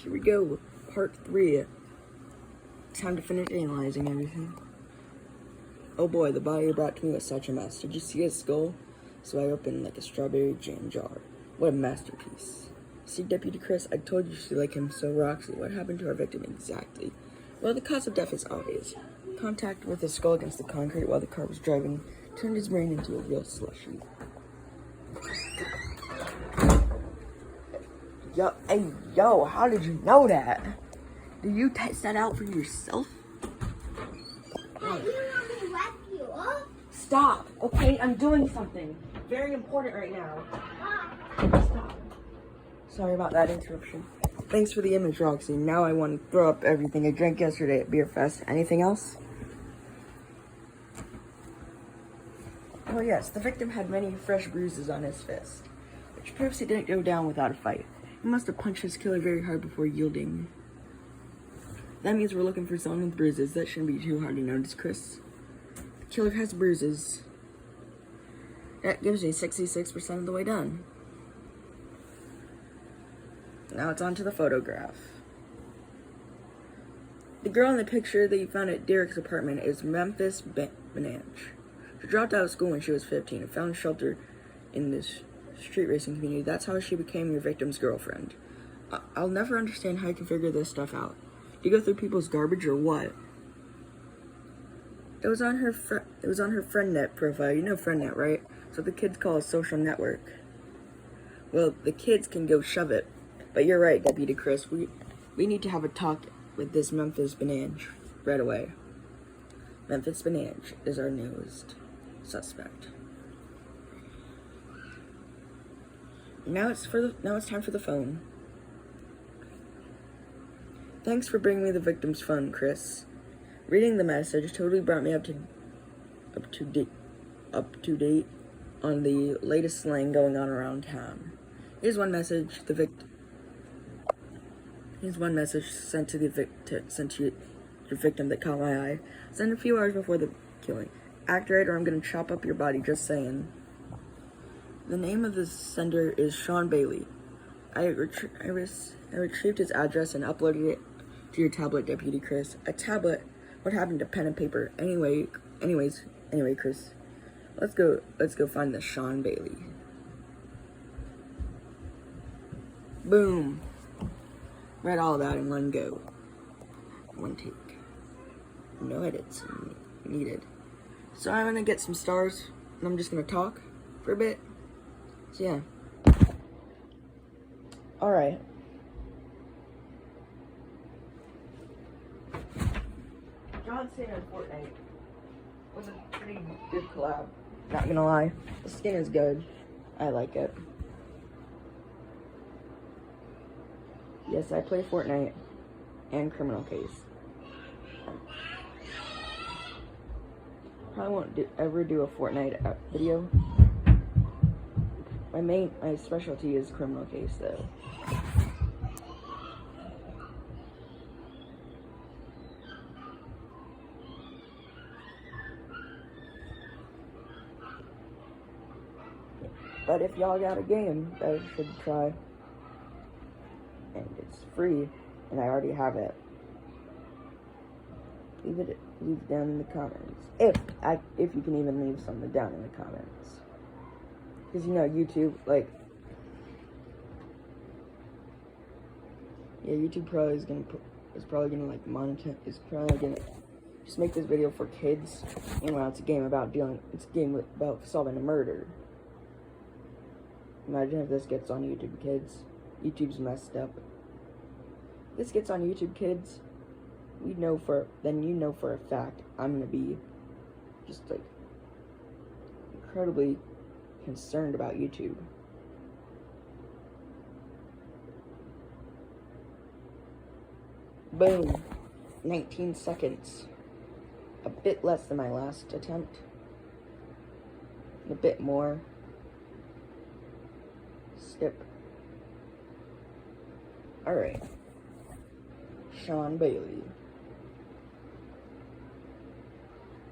Here we go, part 3. Time to finish analyzing everything. Oh boy, the body brought to me was such a mess. Did you see his skull? So I opened like a strawberry jam jar. What a masterpiece. See, Deputy Chris, I told you to like him so Roxy. What happened to our victim exactly? Well, the cause of death is obvious. Contact with his skull against the concrete while the car was driving turned his brain into a real slushy. Yo, how did you know that? Did you test that out for yourself? Hey, you want me to wrap you up? Stop, okay? I'm doing something very important right now. Stop. Sorry about that interruption. Thanks for the image, Roxy. Now I want to throw up everything I drank yesterday at Beer Fest. Anything else? Oh yes, the victim had many fresh bruises on his fist, which proves he didn't go down without a fight. He must have punched his killer very hard before yielding. That means we're looking for someone with bruises. That shouldn't be too hard to notice, Chris. The killer has bruises. That gives me 66% of the way done. Now it's on to the photograph. The girl in the picture that you found at Derek's apartment is Memphis Benanch. She dropped out of school when she was 15 and found shelter in this street racing community. That's how she became your victim's girlfriend. I'll never understand how you can figure this stuff out. Do you go through people's garbage or what? It was on her FriendNet profile. You know FriendNet, right? So the kids call a social network. Well, the kids can go shove it. But you're right, Deputy Chris. We need to have a talk with this Memphis Benanch right away. Memphis Benanch is our newest suspect. Now it's time for the phone. Thanks for bringing me the victim's phone, Chris. Reading the message totally brought me up to date on the latest slang going on around town. Here's one message sent to your victim that caught my eye. Sent a few hours before the killing. Act right or I'm gonna chop up your body, just saying. The name of the sender is Sean Bailey. I retrieved his address and uploaded it to your tablet, Deputy Chris. A tablet? What happened to pen and paper? Anyway, Chris. Let's go find the Sean Bailey. Boom. Read all that in one go. One take. No edits needed. So I'm gonna get some stars and I'm just gonna talk for a bit. So yeah. Alright. John Cena and Fortnite was a pretty good collab. Not gonna lie. The skin is good. I like it. Yes, I play Fortnite and Criminal Case. Probably won't ever do a Fortnite video. My specialty is Criminal Case, though. But if y'all got a game that you should try, and it's free, and I already have it, leave down in the comments. If you can even leave something down in the comments. Because you know, YouTube, YouTube is probably gonna like monetize, is probably gonna just make this video for kids. Meanwhile, it's a game about solving a murder. Imagine if this gets on YouTube, kids. YouTube's messed up. If this gets on YouTube, kids, you know for a fact I'm gonna be just like incredibly concerned about YouTube. Boom. 19 seconds. A bit less than my last attempt. A bit more. Skip. Alright. Sean Bailey.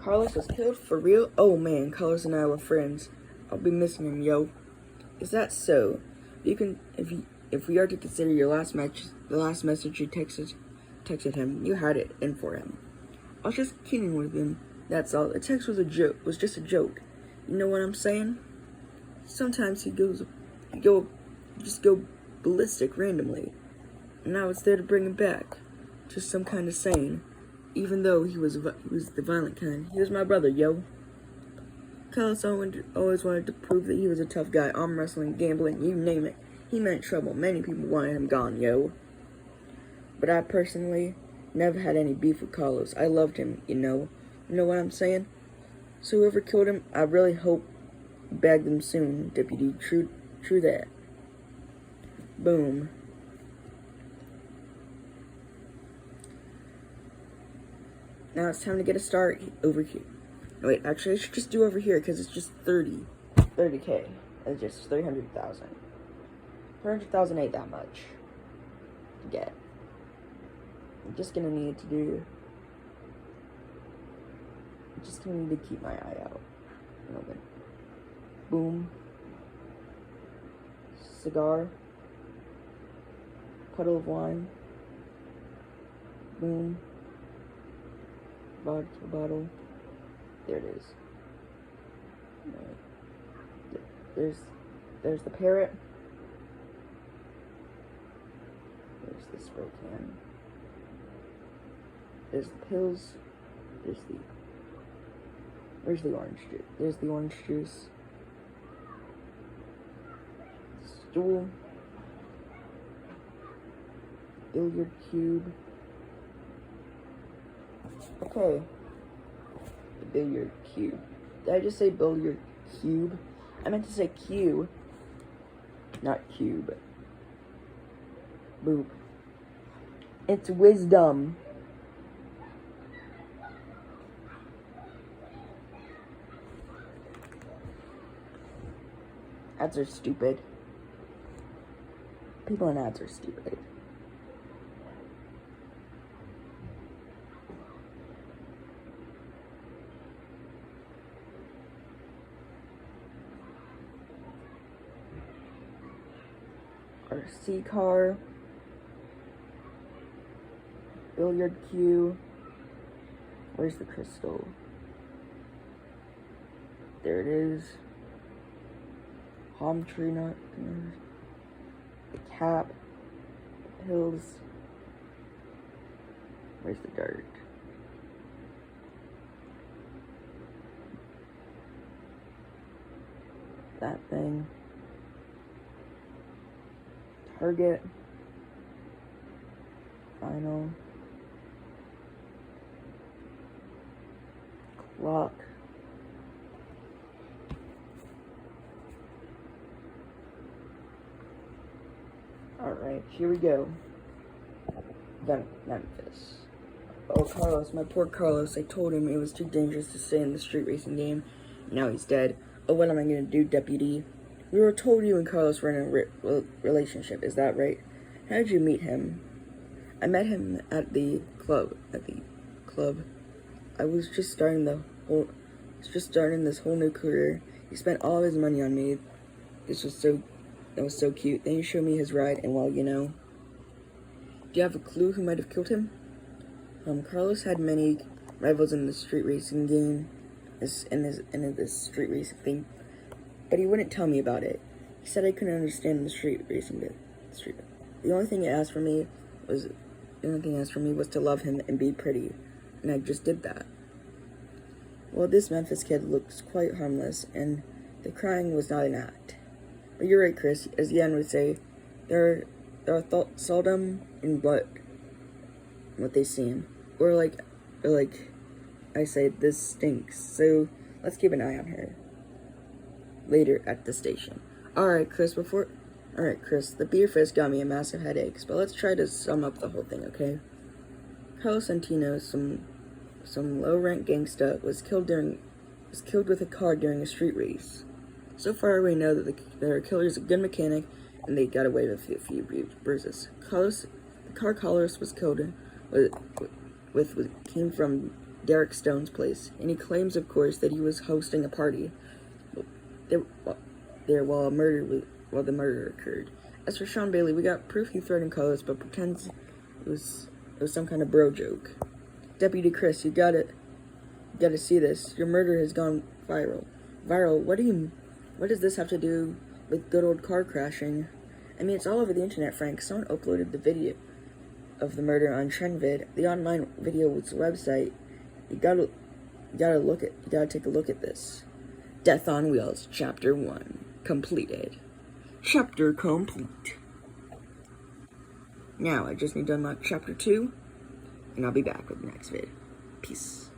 Carlos was killed for real? Oh man, Carlos and I were friends. I'll be missing him, yo. Is that so? If if we are to consider your last match, the last message you texted him, you had it in for him. I was just kidding with him. That's all. The text was just a joke. You know what I'm saying? Sometimes he just go ballistic randomly, and I was there to bring him back, just some kind of sane. Even though he was the violent kind, he was my brother, yo. Carlos always wanted to prove that he was a tough guy. Arm wrestling, gambling, you name it. He meant trouble. Many people wanted him gone, yo. But I personally never had any beef with Carlos. I loved him, you know. You know what I'm saying? So whoever killed him, I really hope bagged them soon, Deputy. True that. Boom. Now it's time to get a start over here. Wait, actually, I should just do over here because it's just 30K. It's just 300,000. 300,000 ain't that much to get. I'm just gonna need to keep my eye out. Okay. Boom. Cigar. Puddle of wine. Boom. Vodka bottle. There it is. There's the parrot. There's the spray can. There's the pills. Where's the orange juice? There's the orange juice. Stool. Billiard cube. Okay. The billiard cube. Did I just say billiard cube? I meant to say cue. Not cube. Boop. It's wisdom. Ads are stupid. People in ads are stupid. RC car. Billiard cue. Where's the crystal? There it is. Palm tree nut. The cap. The pills. Where's the dirt? That thing. Target. Final. Clock. Alright, here we go. Memphis. Oh, Carlos, my poor Carlos. I told him it was too dangerous to stay in the street racing game. Now he's dead. Oh, what am I gonna do, Deputy? We were told you and Carlos were in a relationship, is that right? How did you meet him? I met him at the club. I was just starting this whole new career. He spent all of his money on me. That was so cute. Then he showed me his ride, and well, you know. Do you have a clue who might have killed him? Carlos had many rivals in the street racing game, in this street racing thing, but he wouldn't tell me about it. He said I couldn't understand the street racing bit. The only thing he asked for me was to love him and be pretty, and I just did that. Well, this Memphis kid looks quite harmless, and the crying was not an act. But you're right, Chris. As Yan would say, there are seldom in what they seem, or like I say, this stinks. So let's keep an eye on her later at the station. Alright, Chris, the beer fist got me a massive headache, but let's try to sum up the whole thing, okay? Carlos Santino, some low-rank gangsta, was killed with a car during a street race. So far, we know that the killer's a good mechanic, and they got away with a few bruises. The car Carlos was killed with came from Derek Stone's place, and he claims, of course, that he was hosting a party there while the murder occurred. As for Sean Bailey, we got proof he threatened Carlos, but pretends it was some kind of bro joke. Deputy Chris, you gotta see this. Your murder has gone viral. Viral? What does this have to do with good old car crashing? I mean, it's all over the internet, Frank. Someone uploaded the video of the murder on TrendVid, the online video website. You gotta take a look at this. Death on Wheels, Chapter 1, completed. Chapter complete. Now, I just need to unlock Chapter 2, and I'll be back with the next vid. Peace.